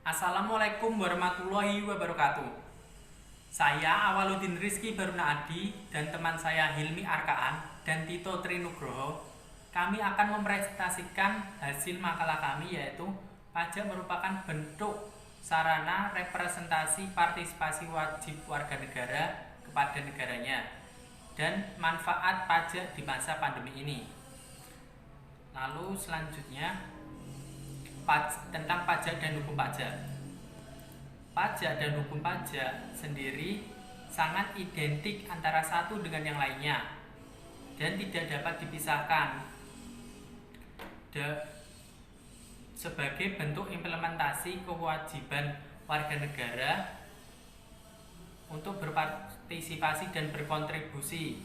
Assalamualaikum warahmatullahi wabarakatuh. Saya Awaludin Rizky Baruna Adi dan teman saya Hilmi Arkaan dan Tito Trinugroho. Kami akan mempresentasikan hasil makalah kami, yaitu pajak merupakan bentuk sarana representasi partisipasi wajib warga negara kepada negaranya dan manfaat pajak di masa pandemi ini. Lalu selanjutnya tentang pajak dan hukum pajak. Pajak dan hukum pajak sendiri sangat identik antara satu dengan yang lainnya dan tidak dapat dipisahkan sebagai bentuk implementasi kewajiban warga negara untuk berpartisipasi dan berkontribusi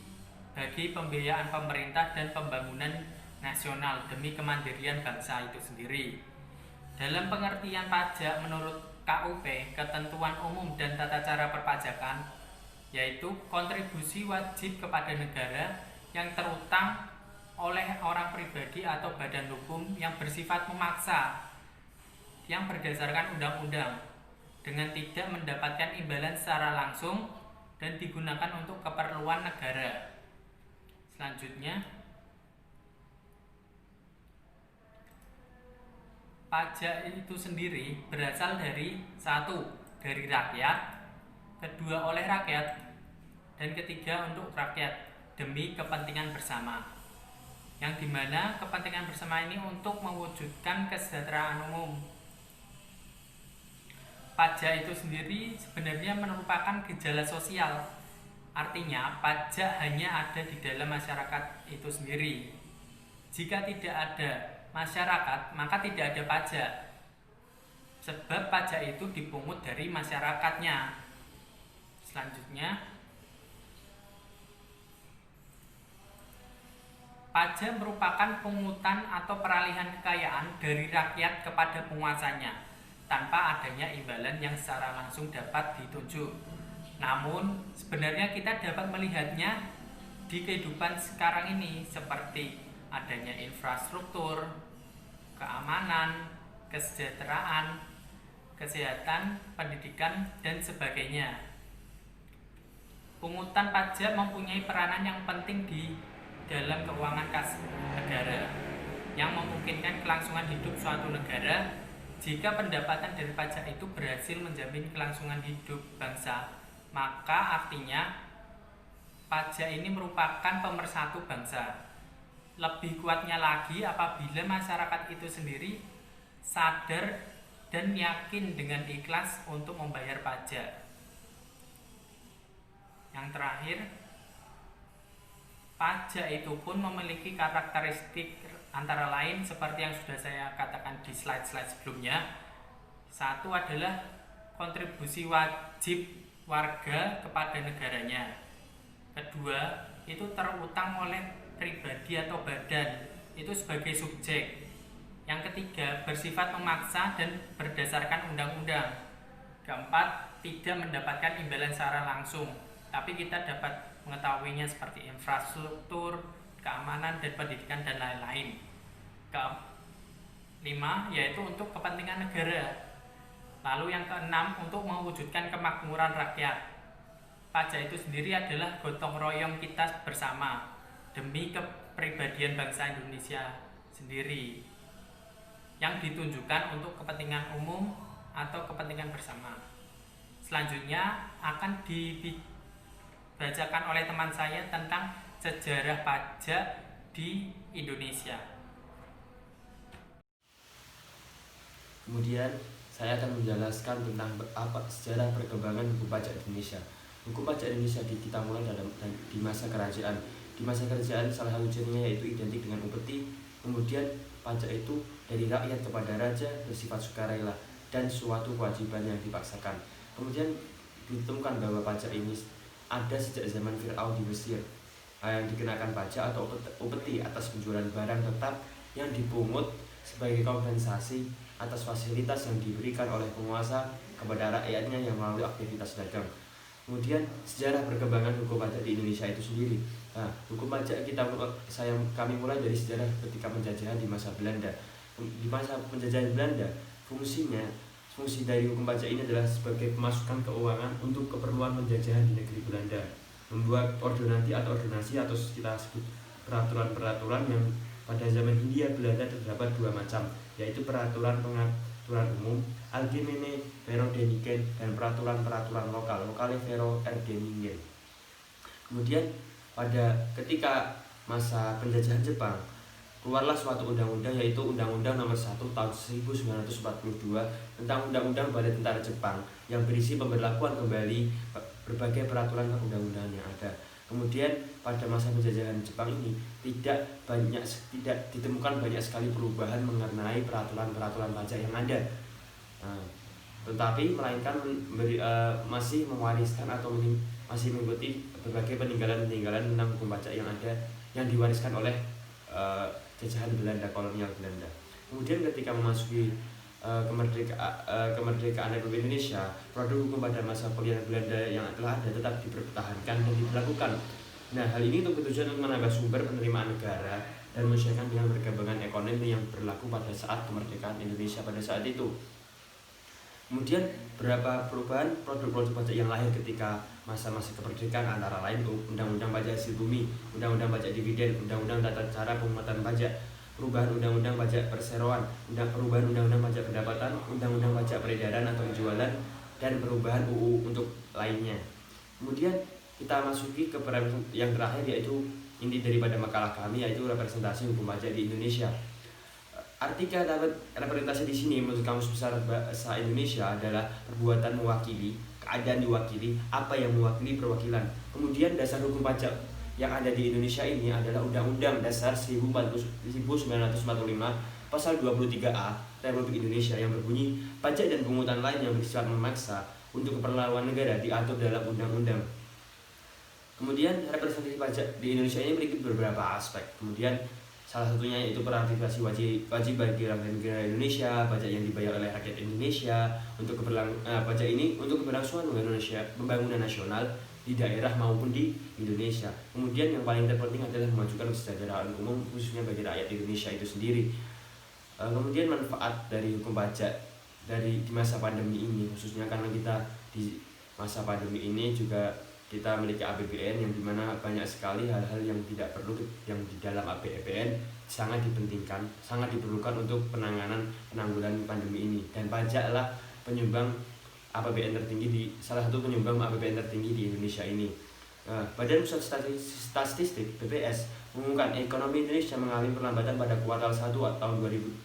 bagi pembiayaan pemerintah dan pembangunan nasional demi kemandirian bangsa itu sendiri. Dalam pengertian pajak menurut KUP, Ketentuan Umum dan Tata Cara Perpajakan, yaitu kontribusi wajib kepada negara yang terutang oleh orang pribadi atau badan hukum yang bersifat memaksa, yang berdasarkan undang-undang, dengan tidak mendapatkan imbalan secara langsung dan digunakan untuk keperluan negara. Selanjutnya, pajak itu sendiri berasal dari satu, dari rakyat, kedua oleh rakyat, dan ketiga untuk rakyat demi kepentingan bersama, yang dimana kepentingan bersama ini untuk mewujudkan kesejahteraan umum. Pajak itu sendiri sebenarnya merupakan gejala sosial, artinya pajak hanya ada di dalam masyarakat itu sendiri. Jika tidak ada masyarakat, maka tidak ada pajak, sebab pajak itu dipungut dari masyarakatnya. Selanjutnya, pajak merupakan pungutan atau peralihan kekayaan dari rakyat kepada penguasanya tanpa adanya imbalan yang secara langsung dapat dituju. Namun sebenarnya kita dapat melihatnya di kehidupan sekarang ini, seperti adanya infrastruktur, keamanan, kesejahteraan, kesehatan, pendidikan, dan sebagainya. Pungutan pajak mempunyai peranan yang penting di dalam keuangan kas negara, yang memungkinkan kelangsungan hidup suatu negara. Jika pendapatan dari pajak itu berhasil menjamin kelangsungan hidup bangsa, maka artinya pajak ini merupakan pemersatu bangsa. Lebih kuatnya lagi apabila masyarakat itu sendiri sadar dan yakin dengan ikhlas untuk membayar pajak. Yang terakhir, pajak itu pun memiliki karakteristik antara lain seperti yang sudah saya katakan di slide-slide sebelumnya. Satu adalah kontribusi wajib warga kepada negaranya. Kedua, itu terutang oleh pribadi atau badan itu sebagai subjek. Yang ketiga, bersifat memaksa dan berdasarkan undang-undang. Keempat, tidak mendapatkan imbalan secara langsung, tapi kita dapat mengetahuinya seperti infrastruktur, keamanan, dan pendidikan, dan lain-lain. Kelima, yaitu untuk kepentingan negara. Lalu yang keenam, untuk mewujudkan kemakmuran rakyat. Pajak itu sendiri adalah gotong royong kita bersama demi kepribadian bangsa Indonesia sendiri, yang ditunjukkan untuk kepentingan umum atau kepentingan bersama. Selanjutnya akan dibacakan oleh teman saya tentang sejarah pajak di Indonesia. Kemudian saya akan menjelaskan tentang apa sejarah perkembangan hukum pajak Indonesia. Hukum pajak Indonesia kita mulai di masa kerajaan. Di masa kerajaan salah satu cirinya yaitu identik dengan upeti. Kemudian pajak itu dari rakyat kepada raja, bersifat sukarela dan suatu kewajiban yang dipaksakan. Kemudian ditemukan bahwa pajak ini ada sejak zaman Fir'aun di Mesir, yang dikenakan pajak atau upeti atas penjualan barang tetap yang dipungut sebagai kompensasi atas fasilitas yang diberikan oleh penguasa kepada rakyatnya yang melalui aktivitas dagang. Kemudian sejarah perkembangan hukum pajak di Indonesia itu sendiri. Hukum pajak kami mulai dari sejarah ketika penjajahan di masa Belanda. Di masa penjajahan Belanda, fungsinya fungsi dari hukum pajak ini adalah sebagai pemasukan keuangan untuk keperluan penjajahan di negeri Belanda, membuat ordonansi atau kita sebut peraturan-peraturan yang pada zaman Hindia Belanda terdapat dua macam, yaitu peraturan pengaturan umum Algemene Verordeningen dan peraturan-peraturan lokal Lokale Verordeningen. Kemudian pada ketika masa penjajahan Jepang, keluarlah suatu undang-undang, yaitu Undang-Undang Nomor 1 Tahun 1942 tentang Undang-Undang Balai Tentara Jepang yang berisi pemberlakuan kembali berbagai peraturan undang-undang yang ada. Kemudian pada masa penjajahan Jepang ini tidak ditemukan banyak sekali perubahan mengenai peraturan-peraturan pajak yang ada. Tetapi melainkan masih mewariskan atau masih mengikuti berbagai peninggalan tentang hukum pajak yang ada yang diwariskan oleh jajahan Belanda, kolonial Belanda. Kemudian ketika memasuki kemerdekaan Republik Indonesia, produk hukum pada masa kolonial Belanda yang telah ada tetap dipertahankan dan diberlakukan. Nah, hal ini untuk bertujuan untuk menambah sumber penerimaan negara dan menyesuaikan dengan perkembangan ekonomi yang berlaku pada saat kemerdekaan Indonesia pada saat itu. Kemudian beberapa perubahan produk-produk pajak yang lahir ketika masa-masa kemerdekaan antara lain Undang-Undang Pajak Hasil Bumi, Undang-Undang Pajak Dividen, Undang-Undang Tata Cara Pemungutan Pajak, perubahan Undang-Undang Pajak Perseroan, perubahan Undang-Undang Pajak Pendapatan, Undang-Undang Pajak Peredaran atau Penjualan, dan perubahan UU untuk lainnya. Kemudian kita masuki ke yang terakhir, yaitu inti daripada makalah kami, yaitu representasi hukum pajak di Indonesia. Arti kata representasi di sini menurut Kamus Besar Bahasa Indonesia adalah perbuatan mewakili, keadaan diwakili, apa yang mewakili perwakilan. Kemudian dasar hukum pajak yang ada di Indonesia ini adalah Undang-Undang Dasar 1945 Pasal 23A Republik Indonesia yang berbunyi pajak dan pungutan lain yang bersifat memaksa untuk keperluan negara diatur dalam undang-undang. Kemudian representasi pajak di Indonesia ini memiliki beberapa aspek. Kemudian salah satunya yaitu partisipasi wajib bagi warga negara Indonesia, pajak yang dibayar oleh rakyat Indonesia untuk pajak ini untuk keberlangsungan pembangunan nasional di daerah maupun di Indonesia. Kemudian yang paling terpenting adalah memajukan kesejahteraan umum khususnya bagi rakyat Indonesia itu sendiri. Kemudian manfaat dari hukum pajak di masa pandemi ini, khususnya karena kita di masa pandemi ini juga kita memiliki APBN yang dimana banyak sekali hal-hal yang tidak perlu yang di dalam APBN sangat dipentingkan, sangat diperlukan untuk penanggulangan pandemi ini. Dan pajaklah penyumbang APBN tertinggi salah satu penyumbang APBN tertinggi di Indonesia ini. Badan Pusat Statistik (BPS) mengumumkan ekonomi Indonesia mengalami perlambatan pada kuartal 1 tahun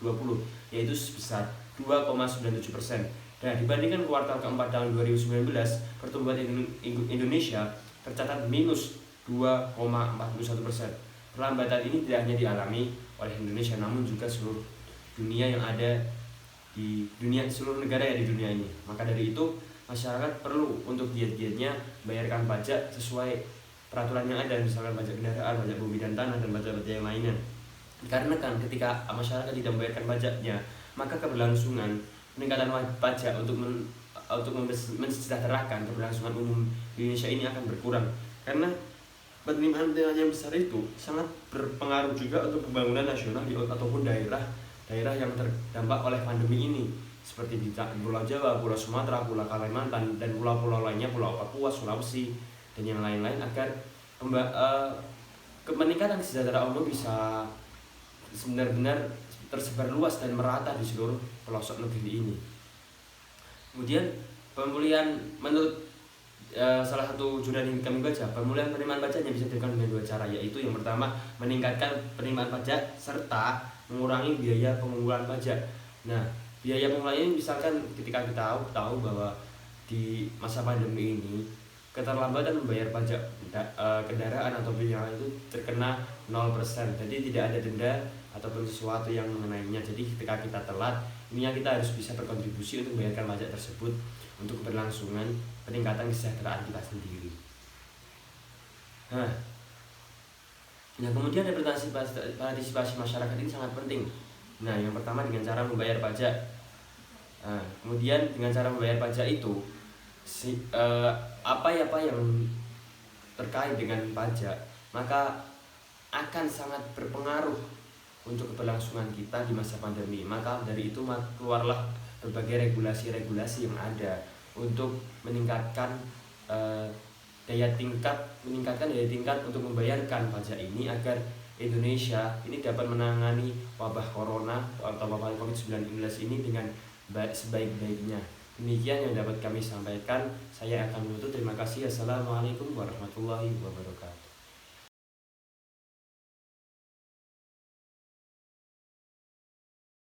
2020, yaitu sebesar 2,97%. Nah, dibandingkan kuartal keempat tahun 2019, pertumbuhan Indonesia tercatat minus 2,41%. Perlambatan ini tidak hanya dialami oleh Indonesia, namun juga seluruh dunia yang ada di dunia, seluruh negara yang di dunia ini. Maka dari itu, masyarakat perlu untuk giat-giatnya bayarkan pajak sesuai peraturan yang ada, misalkan pajak kendaraan, pajak bumi dan tanah, dan pajak-pajak yang lainnya. Karena kan ketika masyarakat tidak membayarkan pajaknya, maka keberlangsungan peningkatan pajak untuk mensejahterakan keberlangsungan umum di Indonesia ini akan berkurang, karena penerimaan yang besar itu sangat berpengaruh juga untuk pembangunan nasional ataupun daerah yang terdampak oleh pandemi ini, seperti di Pulau Jawa, Pulau Sumatera, Pulau Kalimantan, dan pulau-pulau lainnya, Pulau Papua, Sulawesi, dan yang lain-lain, agar peningkatan kesejahteraan umum bisa benar-benar tersebar luas dan merata di seluruh pelosok negeri ini. Kemudian pemulihan menurut salah satu jurnal yang kami baca, pemulihan penerimaan pajaknya bisa dilakukan dengan dua cara, yaitu yang pertama meningkatkan penerimaan pajak serta mengurangi biaya pengumpulan pajak. Nah, biaya pengumpulan ini misalkan ketika kita tahu bahwa di masa pandemi ini keterlambatan membayar pajak kendaraan atau yang itu terkena 0%, jadi tidak ada denda ataupun sesuatu yang mengenainya. Jadi ketika kita telat, intinya kita harus bisa berkontribusi untuk membayarkan pajak tersebut untuk keberlangsungan peningkatan kesejahteraan kita sendiri. Nah, kemudian partisipasi masyarakat ini sangat penting. Nah, yang pertama dengan cara membayar pajak. Kemudian dengan cara membayar pajak itu apa yang terkait dengan pajak maka akan sangat berpengaruh untuk keberlangsungan kita di masa pandemi. Maka dari itu keluarlah berbagai regulasi-regulasi yang ada untuk meningkatkan meningkatkan daya tingkat untuk membayarkan pajak ini agar Indonesia ini dapat menangani wabah corona atau wabah COVID-19 ini dengan sebaik-baiknya. Demikian yang dapat kami sampaikan. Saya akan menutup. Terima kasih. Assalamualaikum warahmatullahi wabarakatuh.